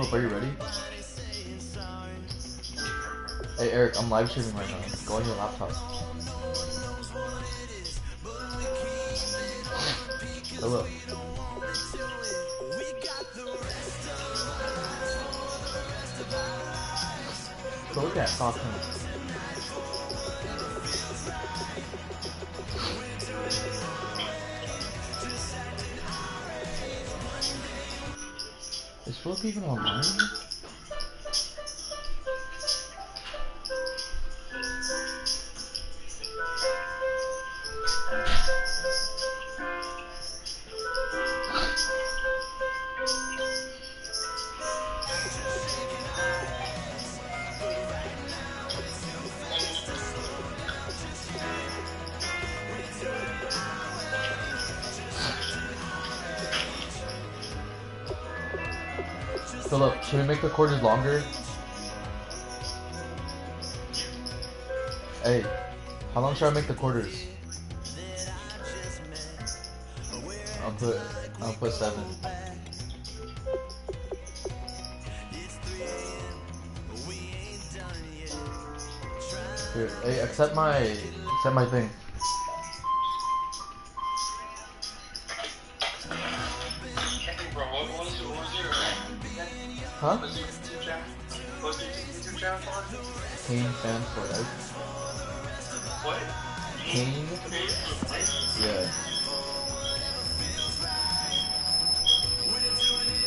Philip, are you ready? Hey Eric, I'm live streaming right now. Go on your laptop. Philip. Philip can't talk to me. Is Philip even online? Philip, should we make the quarters longer? Hey, how long should I make the quarters? I'll put 7. Here, hey, accept my thing. Huh? Kane fan for life. What? Kane? Yeah.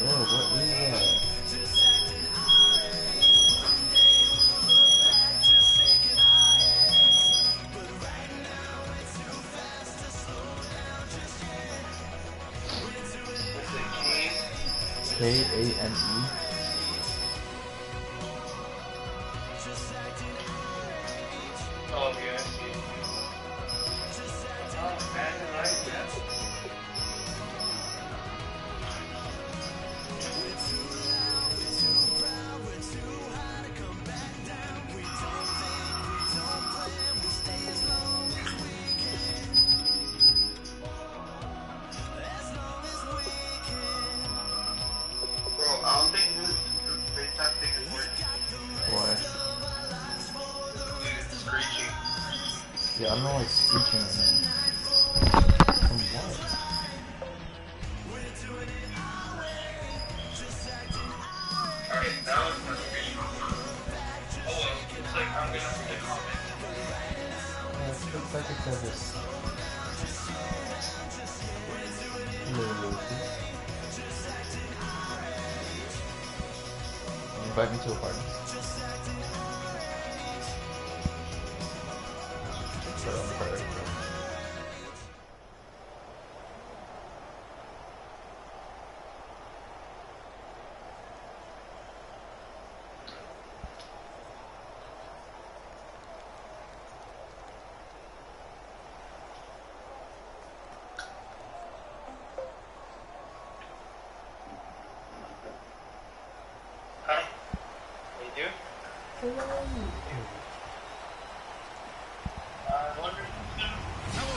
Oh, what is that? Kane? Oh, yeah, I see. Oh, Madden, right? Yeah. Bro, I don't think this FaceTime thing is working. Why? Dude, it's screeching. Yeah, I don't know why it's screeching right now. From what? Alright, that was my screen. Oh well, looks like I'm gonna read a comment. Yeah, it looks like it says this. Invite me to a party. Put it on the card. Hi. How you doing? Hello,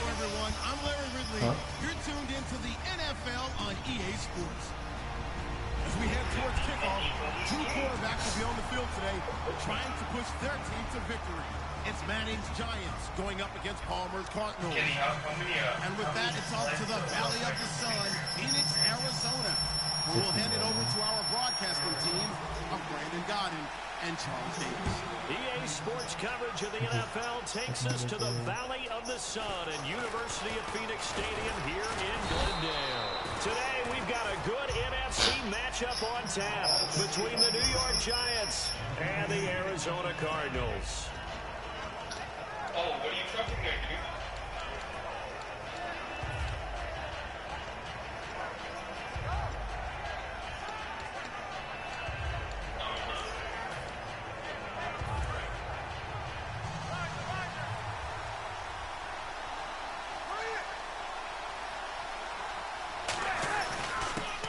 everyone. I'm Larry Ridley. Huh? You're tuned into the NFL on EA Sports. As we head towards kickoff, 2 quarterbacks will be on the field today trying to push their team to victory. It's Manning's Giants going up against Palmer's Cardinals. And with that, it's off to the Valley of the Sun, Phoenix, Arizona. We'll hand it over to our broadcasting team of Brandon Godden and Charles Davis. EA Sports coverage of the NFL takes us to the Valley of the Sun at University of Phoenix Stadium here in Glendale. Today, we've got a good NFC matchup on tap between the New York Giants and the Arizona Cardinals. Oh, what are you trucking there, dude?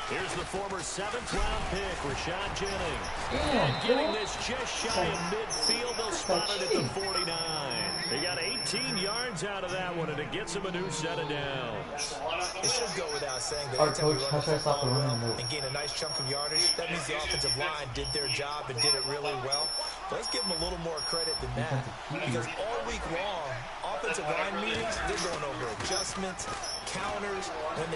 Here's the former 7th-round pick, Rashad Jennings. And getting this just shy of midfield, they'll spot it at the 49. He got 18 yards out of that one, and it gets him a new set of downs. It should go without saying that Our anytime we coach, run how the should I stop football the well running? and gain a nice chunk of yardage, that means the offensive line did their job and did it really well. But let's give them a little more credit than that, because all week long, offensive line meetings, they're going over adjustments, counters, when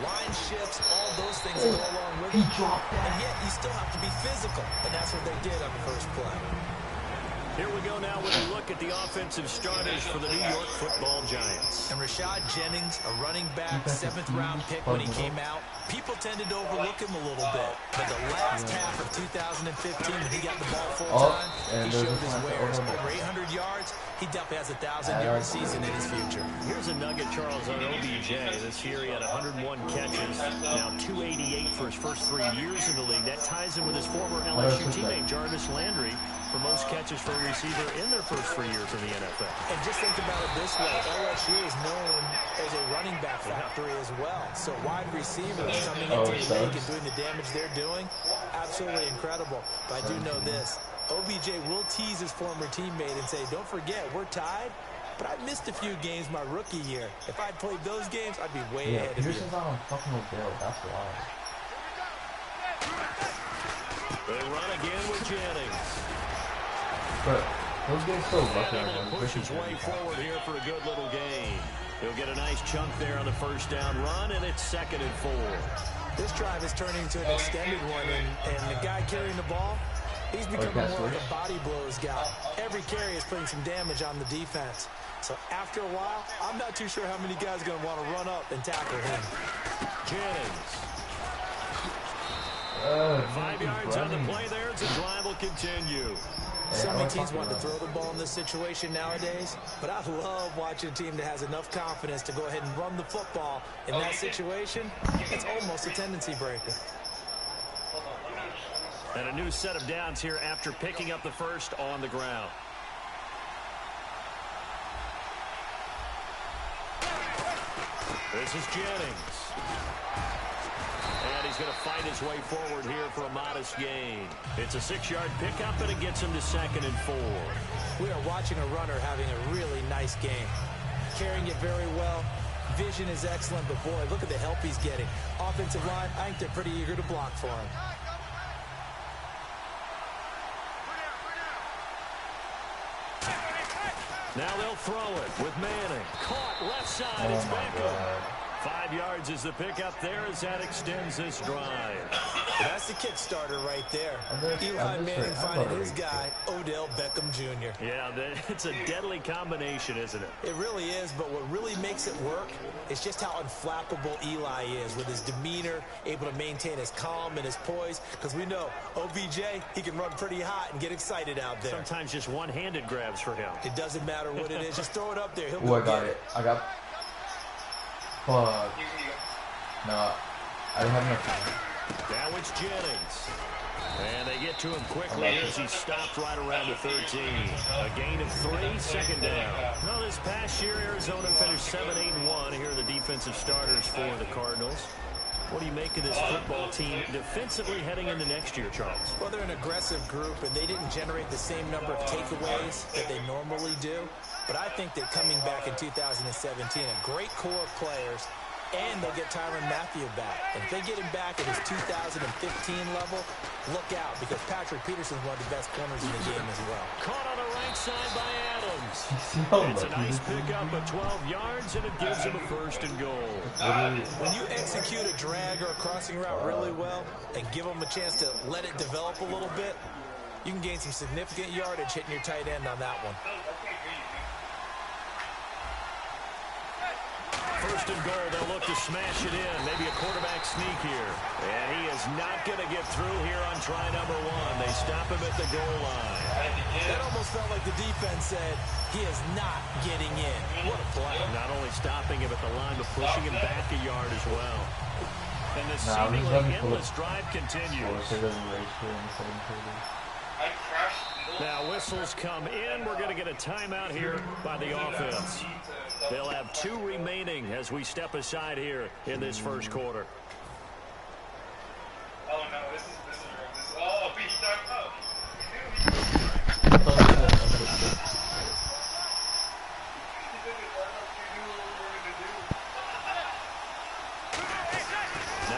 line shifts, all those things that go along with it. And yet, you still have to be physical, and that's what they did on the first play. Here we go now with a look at the offensive starters for the New York Football Giants. And Rashad Jennings, a running back, 7th-round pick when he came out, people tended to overlook him a little bit. But the last half of 2015, when he got the ball full-time, he showed his wares. Over 800 yards, he definitely has a 1,000-yard season in his future. Here's a nugget, Charles, on OBJ. This year he had 101 catches, now 288 for his first 3 years in the league. That ties him with his former LSU teammate, Jarvis Landry, for most catches for a receiver in their first 3 years in the NFL. And just think about it this way. LSU is known as a running back factory as well. So wide receivers coming into the league and doing the damage they're doing, absolutely incredible. But I do know this. OBJ will tease his former teammate and say, don't forget, we're tied, but I missed a few games my rookie year. If I'd played those games, I'd be way ahead of you. Peterson's on fucking Odell, that's why. They run again with Jennings. But those games so lucky. And able to push his way forward here for a good little gain. He'll get a nice chunk there on the first down run, and it's 2nd and 4. This drive is turning into an extended one, and the guy carrying the ball, he's becoming more like a body blows guy. Every carry is putting some damage on the defense. So after a while, I'm not too sure how many guys are going to want to run up and tackle him. Jennings. 5 yards on the play there. The drive will continue. So many teams want to throw the ball in this situation nowadays, but I love watching a team that has enough confidence to go ahead and run the football in that situation. It's almost a tendency breaker. And a new set of downs here after picking up the first on the ground. This is Jennings. And he's going to fight his way forward here for a modest gain. It's a 6-yard pickup, and it gets him to 2nd and 4. We are watching a runner having a really nice game. Carrying it very well. Vision is excellent, but boy, look at the help he's getting. Offensive line, I think they're pretty eager to block for him. Now they'll throw it with Manning. Caught left side. It's Beckham. 5 yards is the pickup there as that extends this drive. That's the kickstarter right there. Eli Manning finding his guy, Odell Beckham Jr. Yeah, it's a deadly combination, isn't it? It really is, but what really makes it work is just how unflappable Eli is with his demeanor, able to maintain his calm and his poise, because we know OBJ, he can run pretty hot and get excited out there. Sometimes just one-handed grabs for him. It doesn't matter what it is. Just throw it up there. He'll I go got get it. I got... Fuck. No, I don't have enough time. Now it's Jennings. And they get to him quickly as he stopped right around the 13. A gain of 3, 2nd down. Now this past year, Arizona finished 7-8-1. Here are the defensive starters for the Cardinals. What do you make of this football team defensively heading into next year, Charles? Well, they're an aggressive group, and they didn't generate the same number of takeaways that they normally do. But I think that coming back in 2017, a great core of players, and they'll get Tyrann Mathieu back. And if they get him back at his 2015 level, look out, because Patrick Peterson's one of the best corners in the game as well. Caught on the right side by Adams. It's a nice pickup of 12 yards, and it gives him a 1st and goal. When you execute a drag or a crossing route really well and give them a chance to let it develop a little bit, you can gain some significant yardage hitting your tight end on that one. 1st and goal, they'll look to smash it in. Maybe a quarterback sneak here. And he is not going to get through here on try number 1. They stop him at the goal line. That almost felt like the defense said, he is not getting in. What a play. Not only stopping him at the line, but pushing him back a yard as well. And the seemingly endless drive continues. Now whistles come in. We're going to get a timeout here by the offense. They'll have 2 remaining as we step aside here in this first quarter. Oh no, this is oh, beat up.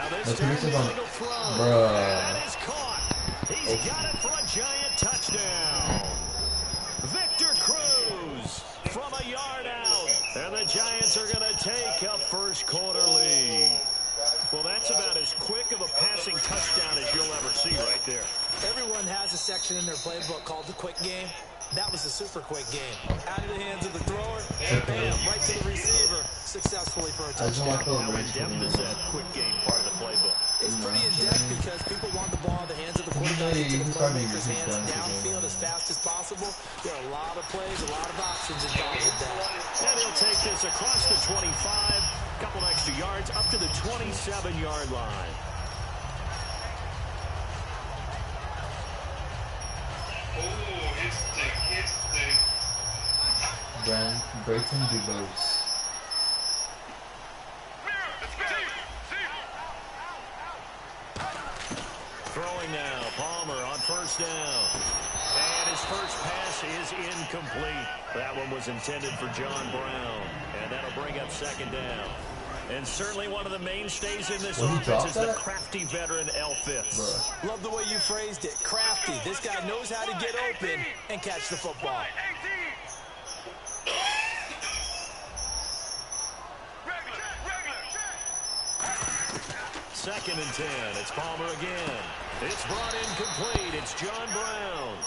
this time the illegal throw. That is caught. He's got it for a giant touchdown. Victor Cruz from a yard out. And the Giants are going to take a first quarter lead. Well, that's about as quick of a passing touchdown as you'll ever see right there. Everyone has a section in their playbook called the quick game. That was a super quick game. Out of the hands of the thrower, and bam, right to the receiver, successfully for a touchdown. How in-depth is that quick game part of the playbook? It's pretty in-depth because people want the ball in the hands of the quarterback into the playmaker's hands downfield as fast as possible. There are a lot of plays, a lot of options involved with that. And he'll take this across the 25, couple extra yards, up to the 27-yard line. Brayton Dubose. Throwing now, Palmer on first down. And his first pass is incomplete. That one was intended for John Brown. And that'll bring up second down. And certainly one of the mainstays in this offense is the crafty veteran L. Fitz. Love the way you phrased it. Crafty. This guy knows how to get open and catch the football. Second and 10. It's Palmer again. It's brought in complete. It's John Brown.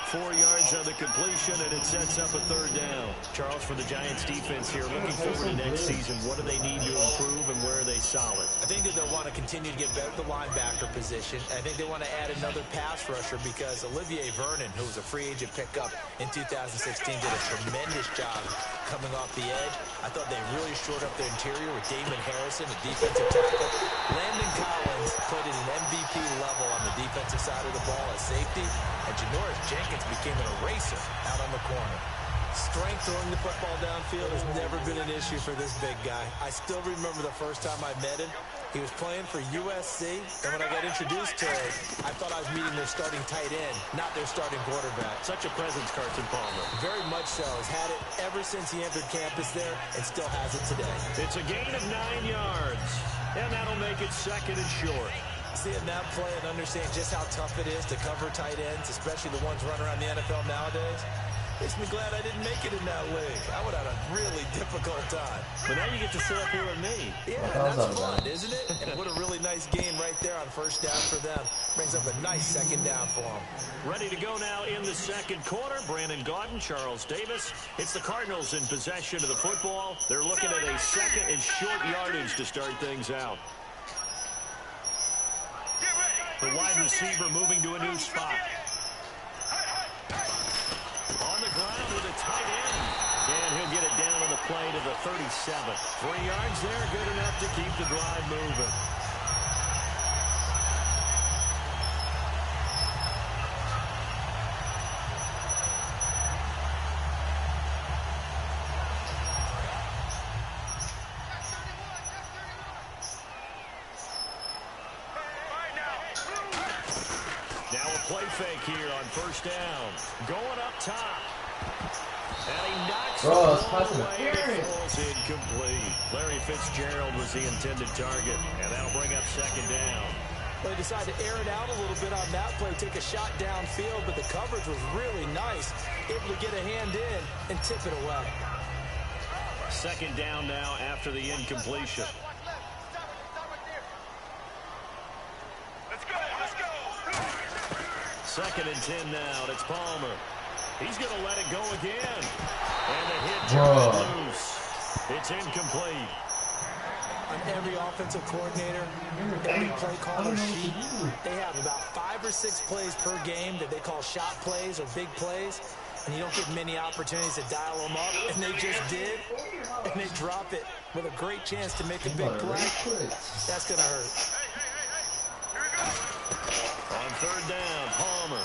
4 yards on the completion, and it sets up a third down. Charles, for the Giants defense here, looking forward to next season, what do they need to improve, and where are they solid? I think that they'll want to continue to get better at the linebacker position. I think they want to add another pass rusher because Olivier Vernon, who was a free agent pickup in 2016, did a tremendous job coming off the edge. I thought they really shored up their interior with Damon Harrison, a defensive tackle. Landon Collins played at an MVP level on the defensive side of the ball as safety, and Janoris Jenkins became an eraser out on the corner. Strength throwing the football downfield has never been an issue for this big guy. I still remember the first time I met him. He was playing for USC, and when I got introduced to him, I thought I was meeting their starting tight end, not their starting quarterback. Such a presence, Carson Palmer. Very much so. Has had it ever since he entered campus there, and still has it today. It's a gain of 9 yards, and that'll make it second and short. Seeing that play and understand just how tough it is to cover tight ends, especially the ones running around the NFL nowadays, makes me glad I didn't make it in that league. I would have had a really difficult time. But now you get to sit up here with me. Yeah, that's fun, isn't it? And what a really nice game right there on first down for them. Brings up a nice second down for them. Ready to go now in the second quarter. Brandon Gaudin, Charles Davis. It's the Cardinals in possession of the football. They're looking at a second and short yardage to start things out. The wide receiver moving to a new spot. On the ground with a tight end. And he'll get it down on the play to the 37. 3 yards there, good enough to keep the drive moving. Play fake here on first down. Going up top. And he knocks the ball away. It falls incomplete. Larry Fitzgerald was the intended target, and that'll bring up second down. Well, they decided to air it out a little bit on that play, take a shot downfield, but the coverage was really nice. Able to get a hand in and tip it away. Second down now after the incompletion. Second and 10 now. It's Palmer. He's going to let it go again. And the hit turns loose. It's incomplete. On every offensive coordinator, every play caller sheet, they have about 5 or 6 plays per game that they call shot plays or big plays. And you don't get many opportunities to dial them up. And they just did. And they drop it with a great chance to make a big play. That's going to hurt. On third down, Palmer.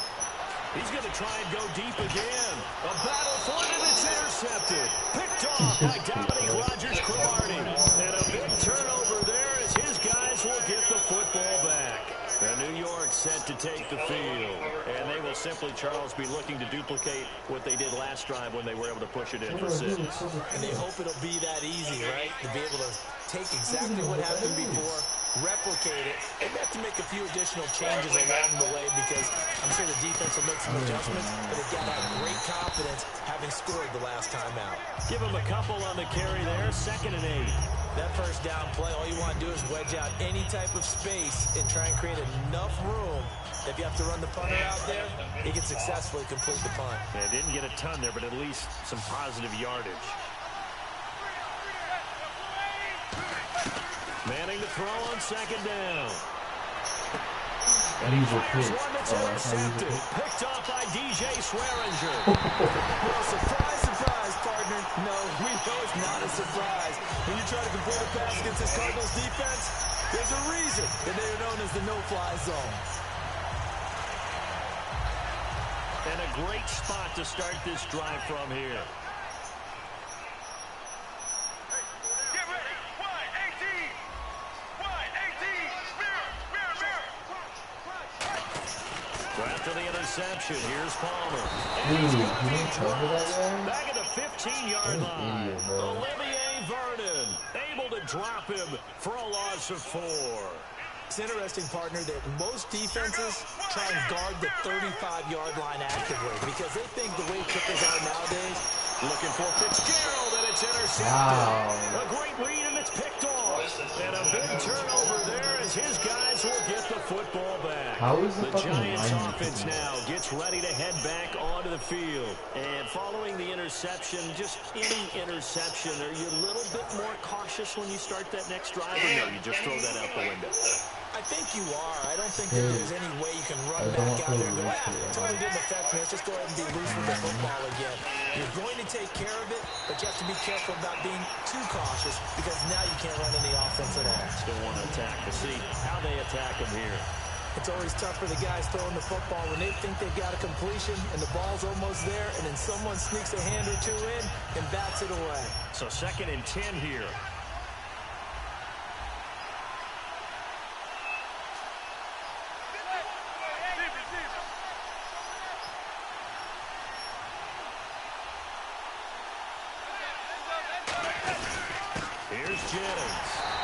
He's going to try and go deep again. A battle for it, and it's intercepted. Picked off by Dominique Rodgers-Cromartie. And a big turnover there as his guys will get the football back. And New York set to take the field. And they will simply, Charles, be looking to duplicate what they did last drive when they were able to push it in for 6. And they hope it'll be that easy, right? To be able to take exactly what happened before replicate it. They have to make a few additional changes along the way because I'm sure the defense will make some adjustments, but they've got to have great confidence having scored the last time out. Give them a couple on the carry there, 2nd and 8. That first down play, all you want to do is wedge out any type of space and try and create enough room. If you have to run the punter out there, he can successfully complete the punt. Yeah, didn't get a ton there, but at least some positive yardage. Manning to throw on 2nd down. And he fires one that's intercepted. Picked off by DJ Swearinger. Well, surprise, surprise, partner. No, we know it's not a surprise. When you try to complete a pass against this Cardinals defense, there's a reason that they are known as the no-fly zone. And a great spot to start this drive from here. After the interception, here's Palmer. Back at the 15-yard line. Olivier Vernon able to drop him for a loss of 4. It's interesting, partner, that most defenses try and guard the 35-yard line actively because they think the way kickers are nowadays. Looking for Fitzgerald, and it's intercepted. Wow. A great read, and it's picked off. And a big turnover there as his guys will get the football back. The Giants offense now gets ready to head back onto the field. And following the interception, just any interception, are you a little bit more cautious when you start that next drive, or no, you just throw that out the window? I think you are. I don't think that there's any way you can run back out there and go, totally didn't affect me. Let's just go ahead and be loose with the football again. You're going to take care of it, but you have to be careful about being too cautious because now you can't run any offense at all. Still want to attack. We'll see how they attack him here. It's always tough for the guys throwing the football when they think they've got a completion and the ball's almost there, and then someone sneaks a hand or two in and bats it away. So 2nd and 10 here.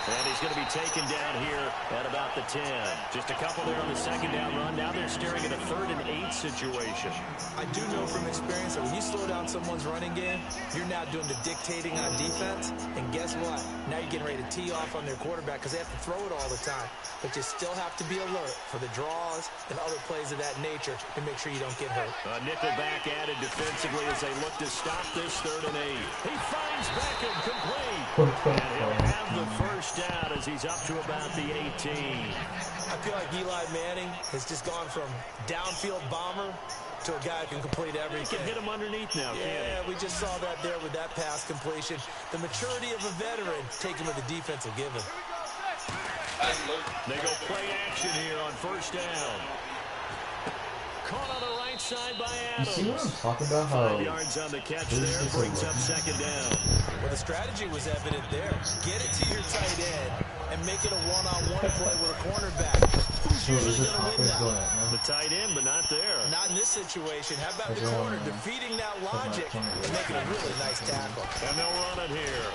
And he's going to be taken down here at about the 10. Just a couple there on the 2nd down run. Now they're staring at a 3rd and 8 situation. I do know from experience that when you slow down someone's running game, you're now doing the dictating on defense. And guess what? Now you're getting ready to tee off on their quarterback because they have to throw it all the time. But you still have to be alert for the draws and other plays of that nature to make sure you don't get hurt. Nickel back added defensively as they look to stop this 3rd and 8. He finds Beckham complete. And he'll have the first down as he's up to about the 18. I feel like Eli Manning has just gone from downfield bomber to a guy who can complete everything. He can hit him underneath now, can't he? Yeah, we just saw that there with that pass completion. The maturity of a veteran taken with the defensive given. They go play action here on 1st down. Caught on the right side by Adams. You see what I'm talking about? How 5 yards on the catch there, brings up 2nd down. Well, the strategy was evident there. Get it to your tight end and make it a one-on-one play with a cornerback. Who's usually going to win that? The tight end, but not there. Not in this situation. How about the corner defeating that logic and making a really nice tackle? And they'll run it here.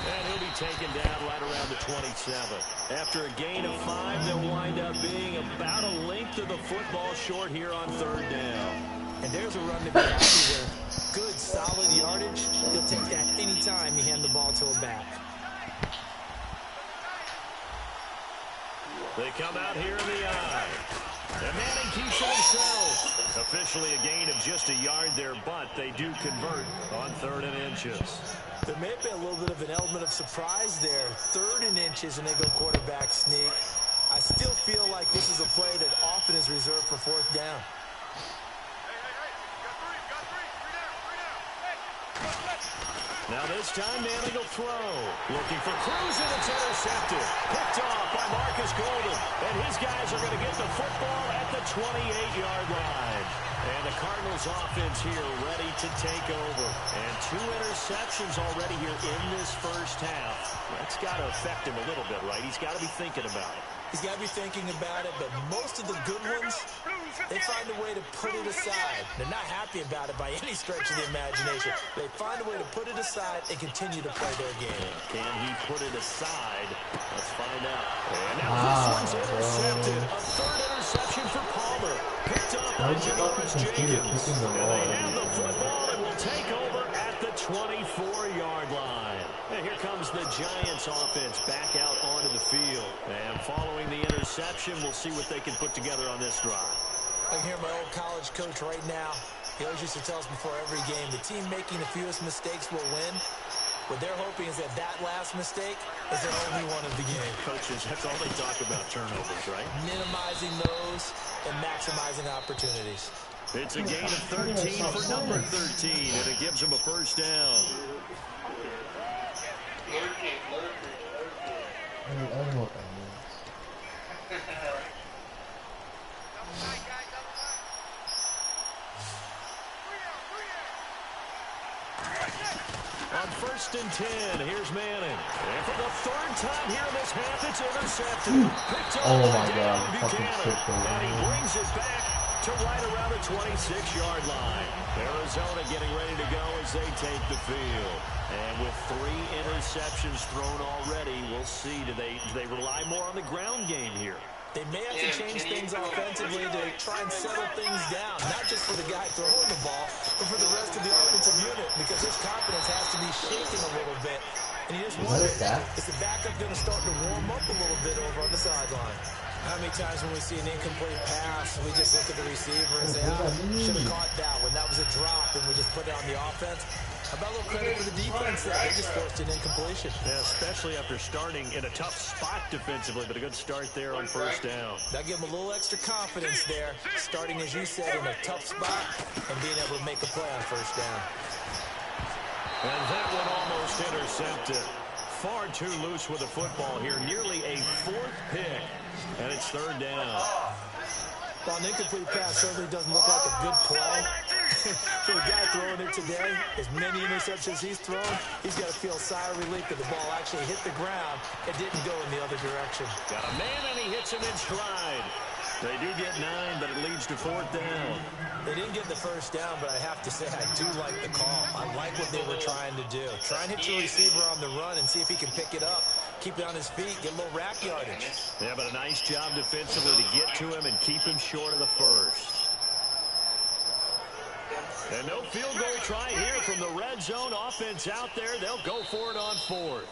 And he'll be taken down right around the 27. After a gain of 5, they'll wind up being about a length of the football short here on 3rd down. And there's a run to be happy with. Good, solid yardage. He'll take that any time you hand the ball to him back. They come out here in the eye. And Manning keeps it himself. Officially a gain of just a yard there, but they do convert on 3rd and inches. There may be a little bit of an element of surprise there. 3rd and inches, and they go quarterback sneak. I still feel like this is a play that often is reserved for 4th down. Now this time, Manning will throw. Looking for Cruz, and it's intercepted. Picked off by Marcus Golden. And his guys are going to get the football at the 28-yard line. And the Cardinals offense here ready to take over. And 2 interceptions already here in this first half. That's got to affect him a little bit, right? He's got to be thinking about it. He's got to be thinking about it, but most of the good ones, they find a way to put it aside. They're not happy about it by any stretch of the imagination. They find a way to put it aside and continue to play their game. Can he put it aside? Let's find out. And now this one's intercepted. A third interception for Palmer. Picked up by Janoris Jenkins. And they have the football and will take over at the 24-yard line. And here comes the Giants offense back out onto the field. And following the interception, we'll see what they can put together on this drive. I can hear my old college coach right now. He always used to tell us before every game, the team making the fewest mistakes will win. What they're hoping is that that last mistake is their only one of the game. Coaches, that's all they talk about, turnovers, right? Minimizing those and maximizing opportunities. It's a gain of 13 for number 13, and it gives them a first down. I don't know what that means. On 1st and 10, here's Manning. And for the third time here in this half, it's intercepted. Picked up by Daniel Buchanan. And he brings it back to right around the 26-yard line. Arizona getting ready to go as they take the field. And with 3 interceptions thrown already, we'll see, do they rely more on the ground game here? They may have to change things offensively to try and settle things down, not just for the guy throwing the ball, but for the rest of the offensive unit, because his confidence has to be shaken a little bit. And you just wonder, is the backup going to start to warm up a little bit over on the sideline? How many times when we see an incomplete pass, we just look at the receiver and say, should have caught that one. That was a drop, and we just put it on the offense. How about a little credit for the defense there? They just forced an incompletion. Yeah, especially after starting in a tough spot defensively, but a good start there on first down. That gave them a little extra confidence there, starting, as you said, in a tough spot and being able to make a play on first down. And that one almost intercepted. Far too loose with the football here. Nearly a 4th pick. And it's 3rd down. Well, an incomplete pass certainly doesn't look like a good play. For the guy throwing it today, as many interceptions he's thrown, he's got to feel a sigh of relief that the ball actually hit the ground. It didn't go in the other direction. Got a man, and he hits him in stride. They do get 9, but it leads to 4th down. They didn't get the first down, but I have to say I do like the call. I like what they were trying to do. Try and hit your receiver on the run and see if he can pick it up. Keep it on his feet, get a little rack yardage. Yeah, but a nice job defensively to get to him and keep him short of the first. And no field goal try here from the red zone offense out there. They'll go for it on 4th.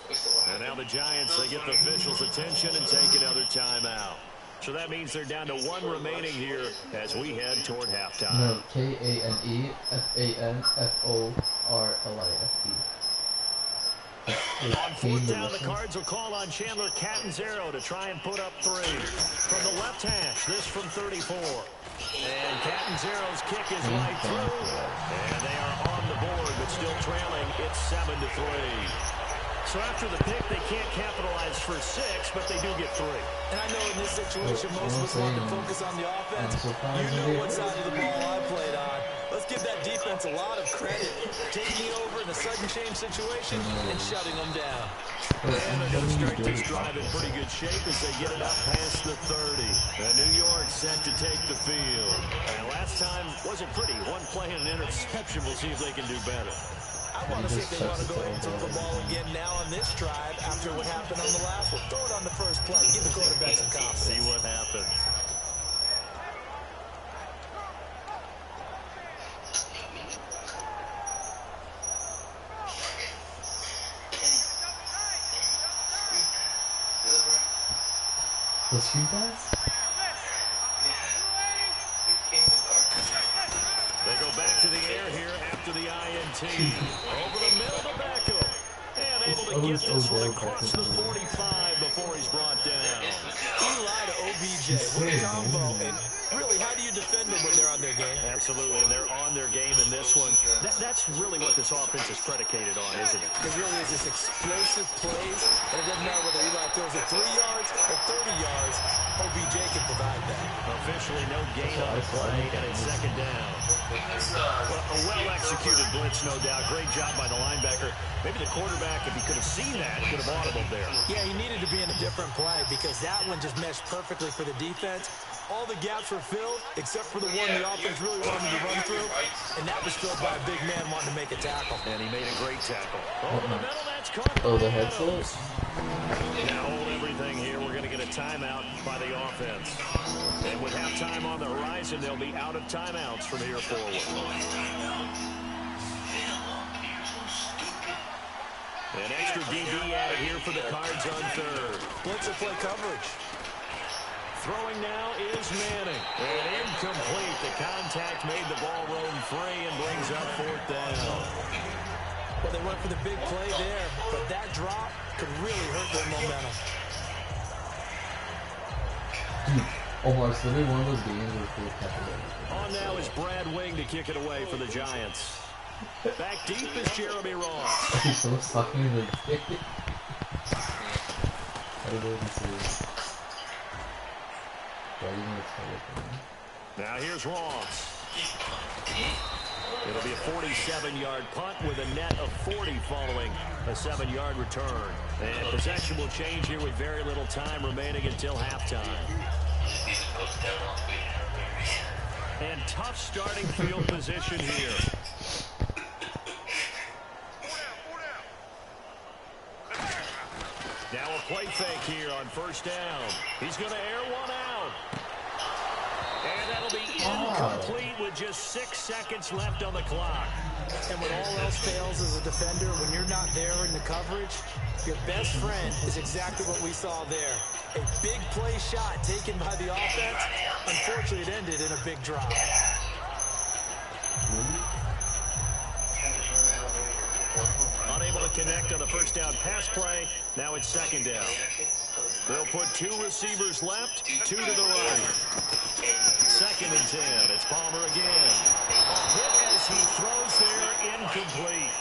And now the Giants, they get the officials' attention and take another timeout. So that means they're down to 1 remaining here as we head toward halftime. No, KANEFANFORLIFE. On 4th down, the Cards will call on Chandler Catanzaro to try and put up 3. From the left hash, this from 34. And Catanzaro's kick is right through. And they are on the board, but still trailing. It's 7-3. So after the pick, they can't capitalize for 6, but they do get 3. And I know in this situation, most of us want to focus on the offense. You know what side of the ball I played on. Let's give that defense a lot of credit. Taking over in a sudden change situation and shutting them down. And they're going to start this drive in pretty good shape as they get it up past the 30. And New York set to take the field. And last time wasn't pretty. 1 play and an interception. We'll see if they can do better. I want to see if they want to go ahead and throw the ball again now on this drive after what happened on the last one. Throw it on the first play. Give the quarterback some confidence. See what happens. The street pass? They go back to the air here after the INT. Over the middle to Beckham. And able to get this one across the 45 before he's brought down. Eli to OBJ. What a combo. And really, how do you defend them when they're on their game? Absolutely, and they're on their game in this one. That's really what this offense is predicated on, isn't it? It really is this explosive plays, and it doesn't matter whether Eli throws it 3 yards or 30 yards, OBJ can provide that. Officially no gain on the play, and it's 2nd down. Well, a well-executed blitz, no doubt. Great job by the linebacker. Maybe the quarterback, if he could have seen that, could have audibled there. Yeah, he needed to be in a different play because that one just meshed perfectly for the defense. all the gaps were filled except for the one the offense really wanted to run through, and that was filled by a big man wanting to make a tackle. And he made a great tackle. Over the middle, that's caught. Oh, the headset? Now hold everything here. We're going to get a timeout by the offense. And with halftime on the horizon, they'll be out of timeouts from here forward. An extra DB added here for the Cards on third. Blitzer play coverage. Throwing now is Manning. And incomplete. The contact made the ball roam free and brings up fourth down. Well, they went for the big play there, but that drop could really hurt their momentum. Almost literally one of those games where people kept it. On now is Brad Wing to kick it away for the Giants. Back deep is Jeremy Ross. He's so fucking ridiculous. I don't even see this. Now here's Ross. It'll be a 47-yard punt with a net of 40 following a 7-yard return. And possession will change here with very little time remaining until halftime. And tough starting field position here. Now a play fake here on first down. He's going to air one out. And that'll be incomplete with just 6 seconds left on the clock. And when all else fails as a defender, when you're not there in the coverage, your best friend is exactly what we saw there. A big play shot taken by the offense. Unfortunately, it ended in a big drop. Unable to connect on the first down pass play. Now it's second down. They'll put 2 receivers left, 2 to the right. Second and 10. It's Palmer again. A hit as he throws there, incomplete.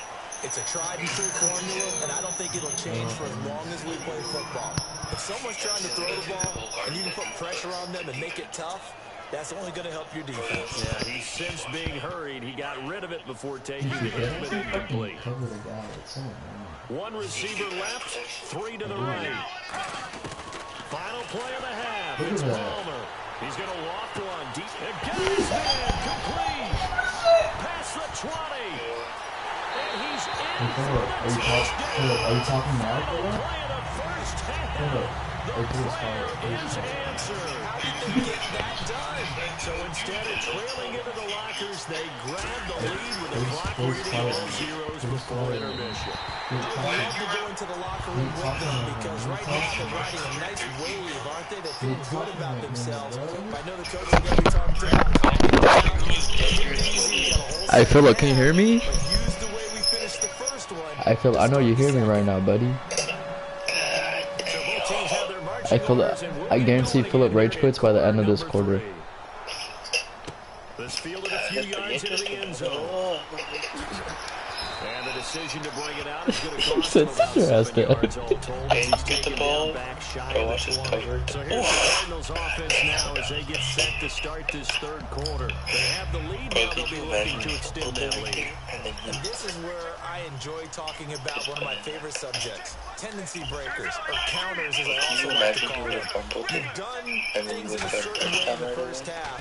It's a tried and true formula, and I don't think it'll change for as long as we play football. If someone's trying to throw the ball and you can put pressure on them and make it tough, that's only going to help your defense. Yeah, he's since being hurried. He got rid of it before taking the hit, but incomplete. One receiver left, 3 to the right. Final play of the half. It's Palmer. He's going to loft one deep. Again, complete. Past the 20. And he's in for the touchdown. Are you talking now? Play of the first half. The prayer is answered. How did they get that done? So instead of trailing into the lockers, they grab the lead with a clock reading all zeros before intermission. I would love to go into the locker room with them because right now they're riding a nice wave, aren't they? They feel good about themselves. I know the coach is going to be talking about calming down. Hey Philip, can you hear me? But use the way we finished the first one. I know you hear me right now, buddy. I guarantee Philip rage quits by the end of this quarter. This fielded a few yards into the end zone. And the decision to bring it out is going to cost him about 7 yards all told. Hey, get the ball. Go watch his covered. So here's the Cardinals offense now as they get set to start this third quarter. They have the lead now. They'll be looking to extend that lead. And this is where I enjoy talking about one of my favorite subjects, tendency breakers, or counters as I also like to call them. You've done things in a certain way in the first half,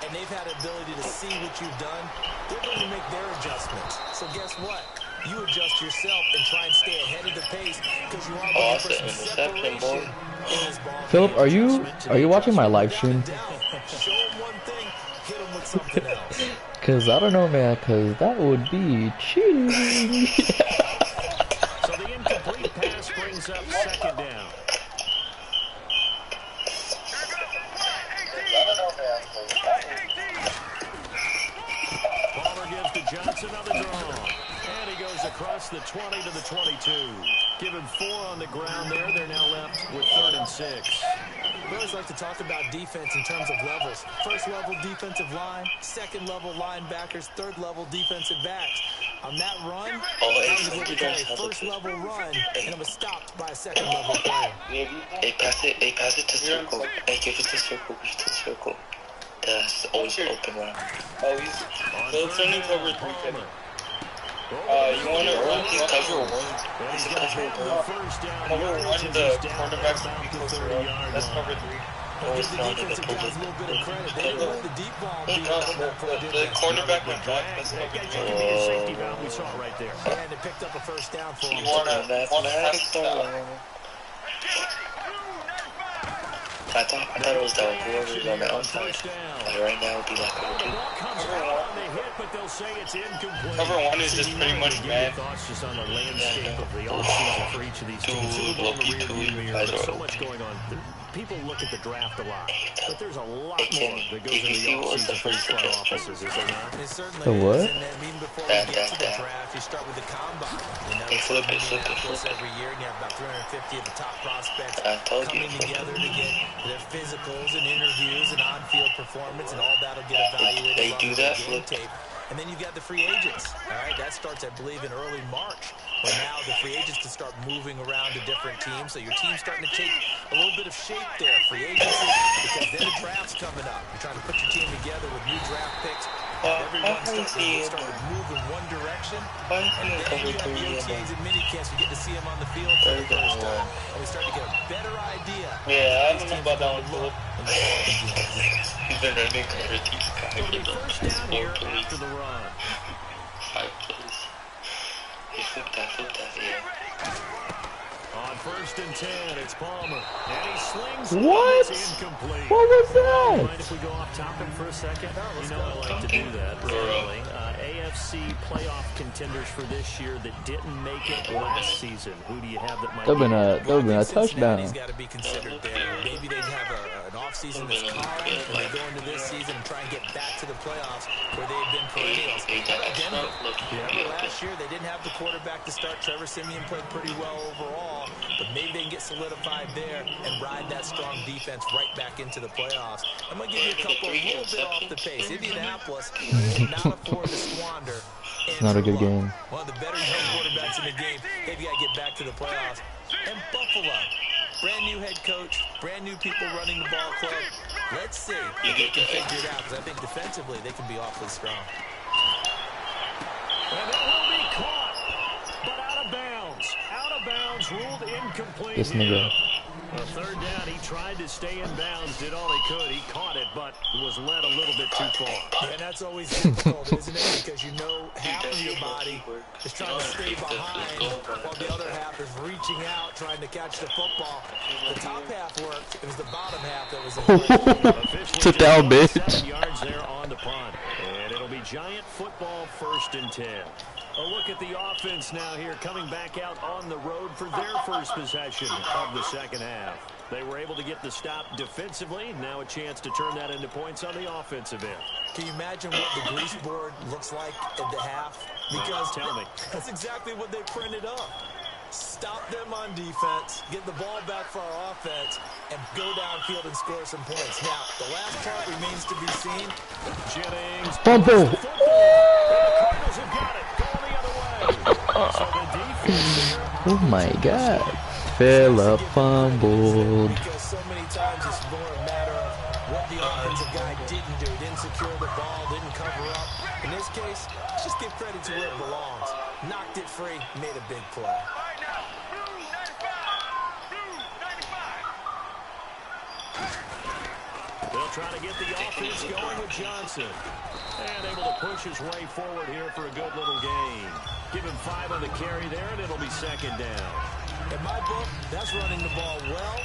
and they've had the ability to see what you've done. They're going to make their adjustments. So guess what? You adjust yourself and try and stay ahead of the pace because you are looking for some separation in this ball. Philip, are you watching my live stream? Show them one thing, hit them with something else. Cause I don't know, man. Cause that would be cheating. So the incomplete pass brings up second down. Palmer gives to Johnson on the draw. And he goes across the 20 to the 22. Give him 4 on the ground there. They're now left with 3rd and 6. We always like to talk about defense in terms of levels. First level defensive line, second level linebackers, third level defensive backs. On that run, that was what we call a first level run, and it was stopped by a second level player. Hey, pass it to circle. Hey, give it to circle, That's always open run. Oh, he's only cover 3 Kenny. You want to run? He's cover 1. He's cover 1. Cover 1, the cornerback's going to be closer up. That's cover 3. Always Give the throwing to the defensive guys a little bit of credit. They didn't let the deep ball be the cornerback went back. That's no good. That could be a safety valve. We saw it right there. And it picked up a first down for him. Mathematics I thought it was that whoever was on the outside. Like right now, it would be like Cover one is just pretty much bad. Thoughts just on the landscape of the offseason for each of these teams. Super Bowl in the rearview mirror, but so much going on. People look at the draft a lot, but there's a lot more that goes into the offseason for these front offices, is there not? It certainly The what? is. And then even before we get to the draft, you start with the combine. You know, flip it. every year, and you have about 350 of the top prospects coming together to get their physicals and interviews and on-field performance, and all that'll get evaluated They do that game tape. And then you've got the free agents. All right, that starts, I believe, in early March. But now the free agents can start moving around to different teams. So your team's starting to take a little bit of shape there. Free agency, because then the draft's coming up. You're trying to put your team together with new draft picks. Everyone's starting to move in one direction. And then you have the OTAs and minicamps. You get to see them on the field for the first time. And we start to get a better idea. Yeah, I don't know about that one, Philip. He's been running for First down here after the run. 5 plays. He flipped that, yeah. On first and 10, it's Palmer. And he slings What? It's incomplete. What was that? Mind if we go off topic for a second? You know I like to do that. Really. AFC playoff contenders for this year that didn't make it last season. Who do you have that might That would have been a touchdown. He's got to be considered there. Maybe they'd have an offseason that's calm, and they go into this season and try and get back to the playoffs where they've been perennials. How about Denver? Remember last year they didn't have the quarterback to start. Trevor Siemian played pretty well overall, but maybe they can get solidified there and ride that strong defense right back into the playoffs. I'm going to give you a couple a little bit off the pace. Indianapolis cannot afford to squander. It's not a good game. One of the better young quarterbacks in the game. They've got to get back to the playoffs. And Buffalo, brand new head coach, brand new people running the ball club. Let's see if they can figure it out, because I think defensively they can be awfully strong. And it will be caught, but out of bounds. Out of bounds, ruled incomplete. This nigga. A third down, he tried to stay in bounds, did all he could. He caught it, but was led a little bit too far. And that's always difficult, isn't it? Because you know half of your body is trying to stay behind, while the other half is reaching out, trying to catch the football. The top half worked. It was the bottom half that was in. Sit down, bitch. 7 yards there on the punt. And it'll be Giant football, 1st and 10. A look at the offense now here, coming back out on the road for their first possession of the second half. They were able to get the stop defensively. Now a chance to turn that into points on the offensive end. Can you imagine what the grease board looks like at the half? Because tell me. That's exactly what they printed up. Stop them on defense, get the ball back for our offense, and go downfield and score some points. Now, the last part remains to be seen. Jennings. Fumble. The Cardinals have got it. Going the other way. So the defense there. Oh my God. Phillip fumbled. Because so many times it's more a matter of what the offensive guy didn't do. Didn't secure the ball, didn't cover up. In this case, let's just give credit to where it belongs. Knocked it free, made a big play. They'll try to get the offense going with Johnson. And able to push his way forward here for a good little gain. Give him 5 on the carry there, and it'll be 2nd down. In my book, that's running the ball well,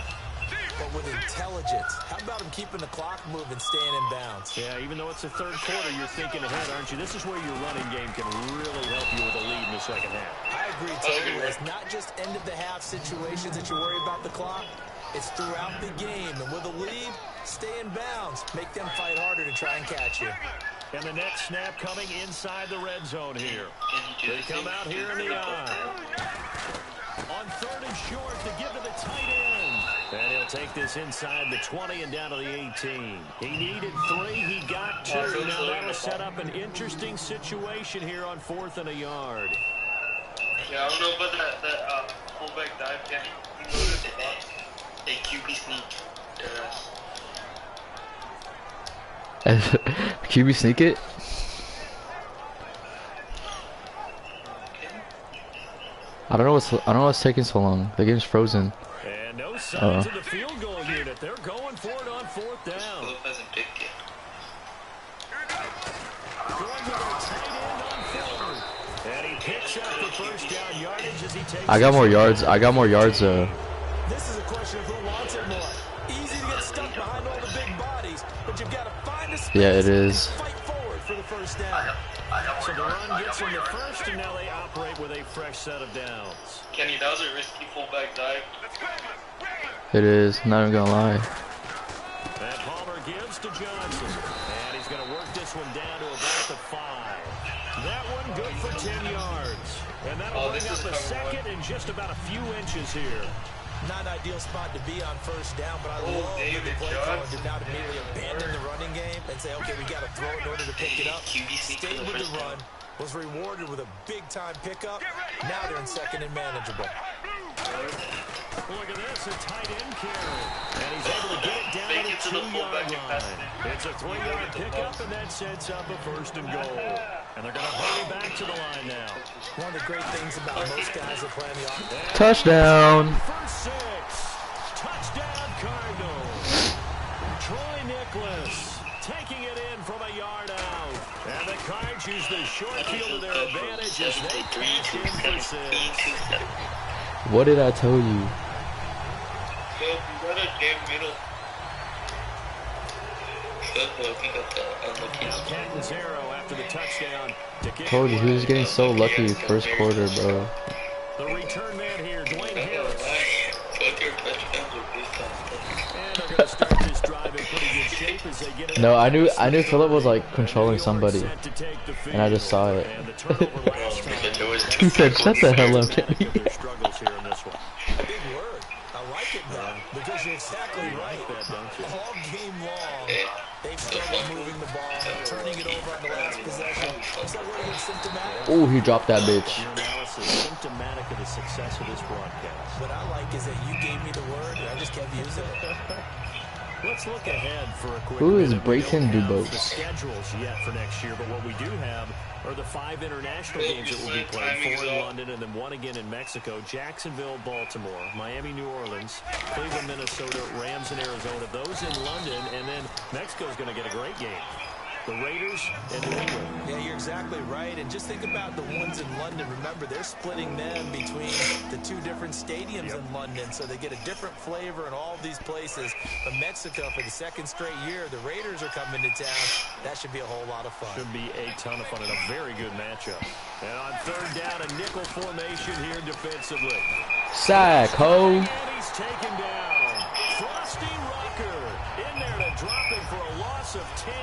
but with intelligence. How about him keeping the clock moving, staying in bounds? Yeah, even though it's the third quarter, you're thinking ahead, aren't you? This is where your running game can really help you with a lead in the second half. I agree totally. It's not just end-of-the-half situations that you worry about the clock. It's throughout the game. And with a lead, stay in bounds. Make them fight harder to try and catch you. And the next snap coming inside the red zone here. They come out here in the eye. On 3rd and short to give to the tight end. And he'll take this inside the 20 and down to the 18. He needed 3. He got 2. Now that'll set up an interesting situation here on 4th and a yard. Yeah, I don't know about that fullback dive. Yeah, he loaded the box. A QB sneak. QB sneak it? I don't know what's taking so long. The game's frozen. And no signs of the field goal unit. They're going for it on 4th down. Philip hasn't picked yet. Going with their tight end on 4th. And he picks up the first down yardage as he takes. I got more yards. I got more yards. This is a question of who wants it more. Easy to get stuck behind all the big bodies, but you've got to find a space. Yeah, it is. And fight forward for the first down. So the run gets him the first, and now they operate with a fresh set of downs. Kenny, that was a risky fullback dive. It is. Not even gonna lie. And Palmer gives to Johnson. And he's going to work this one down to about the 5. That one good for 10 yards. And that'll bring up the second in just about a few inches here. Not an ideal spot to be on first down, but I love that the play caller did not immediately abandon the running game and say, okay, we got to throw it in order to pick it up. Stayed with the run, was rewarded with a big-time pickup. Now they're in second and manageable. Look at this, a tight end carry. And he's able to get it down to the 2-yard line. It's a 3-yard pickup, and that sets up a 1st and goal. And they're going to hurry back to the line now. One of the great things about most guys that play on the offense. Touchdown. First 6. Touchdown Cardinals. Troy Nicholas taking it in from a yard out. And the Cards use the short field to their advantage as they cash in for 6. What did I tell you? Yo, you got a damn middle. Catanzaro after the touchdown. Told you, he was getting so lucky first quarter, bro. The return man here, Dwayne Harris. And they're going to start this drive in pretty good shape as they get it. No, I knew Philip was like controlling somebody, and I just saw it. He said, "Shut the hell up, Kenny." A big word. I like it though, because you're exactly right. All game long, they've struggled moving the ball, turning it over on the last possession. Is that word even symptomatic? Oh, he dropped that bitch. Your analysis symptomatic of the success of this broadcast. What I like is that you gave me the word, and I just kept using it. Let's look ahead for a quick Who is minute. Brayton We don't have Dubose? the schedules yet for next year, but what we do have are the 5 international games that will be played. 4 in London and then 1 again in Mexico. Jacksonville, Baltimore, Miami, New Orleans, Cleveland, Minnesota, Rams, and Arizona. Those in London, and then Mexico's going to get a great game. The Raiders and New England. Yeah, you're exactly right. And just think about the ones in London. Remember, they're splitting them between the 2 different stadiums in London, so they get a different flavor in all of these places. But Mexico, for the 2nd straight year, the Raiders are coming to town. That should be a whole lot of fun. Should be a ton of fun and a very good matchup. And on 3rd down, a nickel formation here defensively. Sack, ho. And he's taken down. Frosty Rucker in there to drop him for a loss of 10.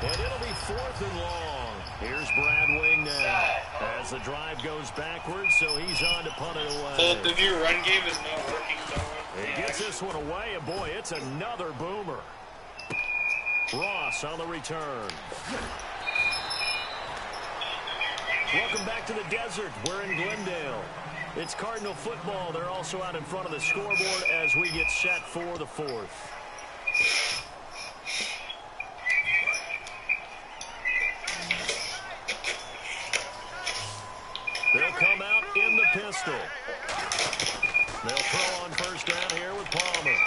And it'll be 4th and long. Here's Brad Wing now as the drive goes backwards, so he's on to punt it away. So if your run game is not working somewhere. He gets this one away, and boy, it's another boomer. Ross on the return. Welcome back to the desert. We're in Glendale. It's Cardinal football. They're also out in front of the scoreboard as we get set for the 4th. They'll come out in the pistol. They'll throw on 1st down here with Palmer.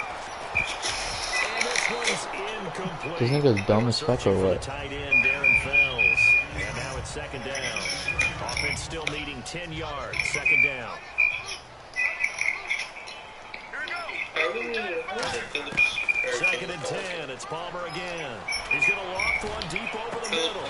And this one's incomplete. This nigga's dumb as fuck or what? Tight end Darren Fells. And now it's 2nd down. Offense still needing 10 yards. 2nd down. Second and 10. It's Palmer again. He's going to loft one deep over the middle.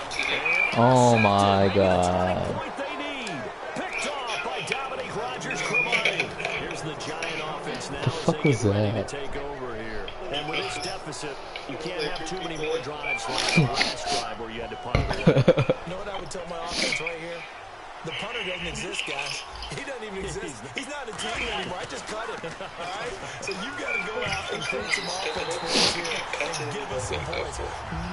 Oh my god. Point they need. Picked off by Dominique Rodgers-Cromartie. Here's the Giant offense now as they get ready to take over here. And with this deficit, you can't have too many more drives like the last drive where you had to punt it away. You know what I would tell my offense right here? The punter doesn't exist, guys. He doesn't even exist. He's not a team anymore. I just cut him. All right? So you've got to go out and create some offense for us here and give us some points.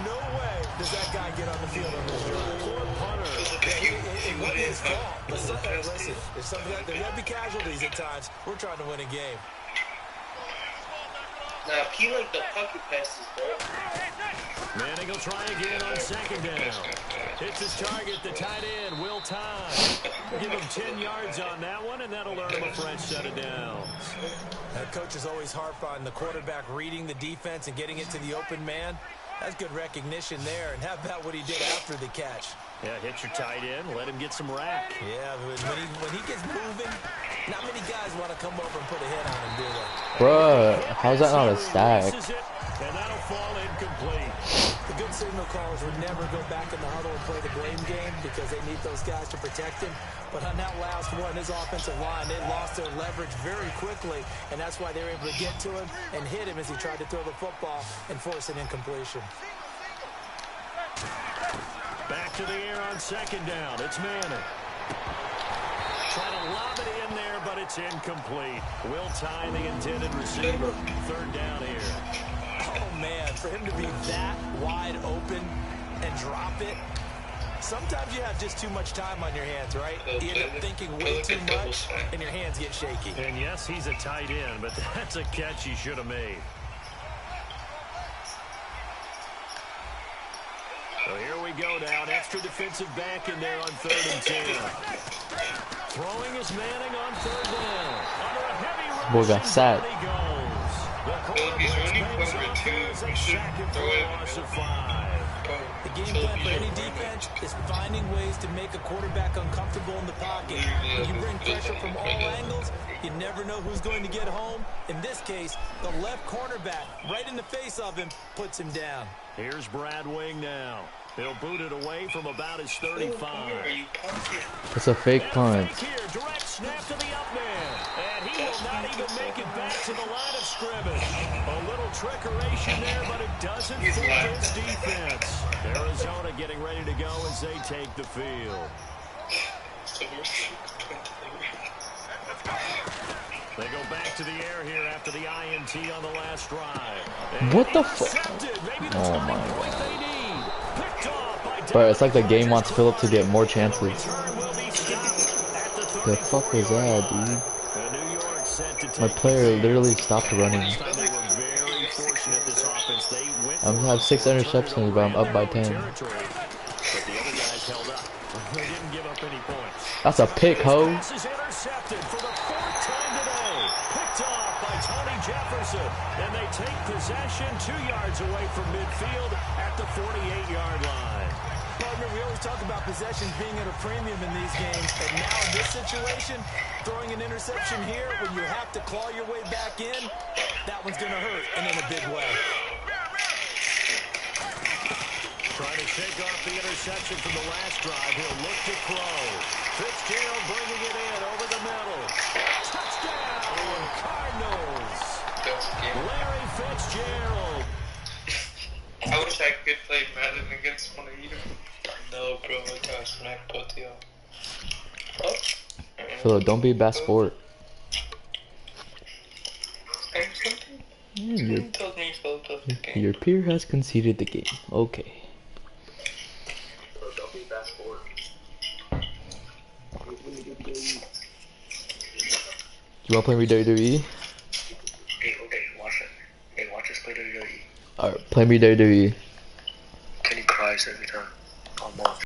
No way does that guy get on the field on this drive. Poor punter. It wasn't his fault. But listen, there's something that there might be casualties at times. We're trying to win a game. Now, he like the pocket passes, bro. Manning will try again on 2nd down. It's his target, the tight end, Will Time. Give him 10 yards on that one, and that'll earn him a fresh set of downs. Coaches always harp on the quarterback reading the defense and getting it to the open man. That's good recognition there. And how about what he did after the catch? Yeah, hit your tight end, let him get some rack. Yeah, when he gets moving, not many guys want to come over and put a hit on him, do they? Bruh, how's that not a stack? And that'll fall incomplete. The good signal callers would never go back in the huddle and play the blame game because they need those guys to protect him. But on that last one, his offensive line, they lost their leverage very quickly, and that's why they were able to get to him and hit him as he tried to throw the football and force an incompletion. Back to the air on second down. It's Madden. Trying to lob it in there, but it's incomplete. Will Tie, the intended receiver. Third down here. Oh, man, for him to be that wide open and drop it, sometimes you have just too much time on your hands, right? You end up thinking way too much, and your hands get shaky. And yes, he's a tight end, but that's a catch he should have made. So here we go now. An extra defensive back in there on 3rd and 10. Throwing is Manning on 3rd down. Under a heavy rush. Boy got sacked. He's running cover 2. You should throw it. The game plan for any defense is finding ways to make a quarterback uncomfortable in the pocket. When you bring pressure from all angles, you never know who's going to get home. In this case, the left cornerback, right in the face of him, puts him down. Here's Brad Wing now. He'll boot it away from about his 35. It's a fake punt. Direct snap to the up man. And he will not even make it back to the line of scrimmage. A little trickeration there, but it doesn't fool his defense. Arizona getting ready to go as they take the field. They go back to the air here after the INT on the last drive. What the fuck? Oh my god. Bro, it's like the game wants Phillip to get more chances. The fuck was that, dude? My player literally stopped running. I have 6 interceptions, but I'm up by 10. That's a pick, ho. Jefferson, and they take possession 2 yards away from midfield at the 48-yard line. Partner, we always talk about possessions being at a premium in these games, and now in this situation, throwing an interception here when you have to claw your way back in, that one's going to hurt, and in a big way. Trying to shake off the interception from the last drive. He'll look to throw. Fitzgerald bringing it in over the middle. Touchdown, Cardinals. Larry Fitzgerald. I wish I could play Madden against one of you. No, bro, I got smacked both of y'all. Phillip, don't be a bad sport. Your peer has conceded the game. Okay. Don't be a bad sport. You wanna play me WWE? Hey, okay, watch it. Hey, watch us play WWE. Alright, play me WWE. Kenny cries every time. I'm off.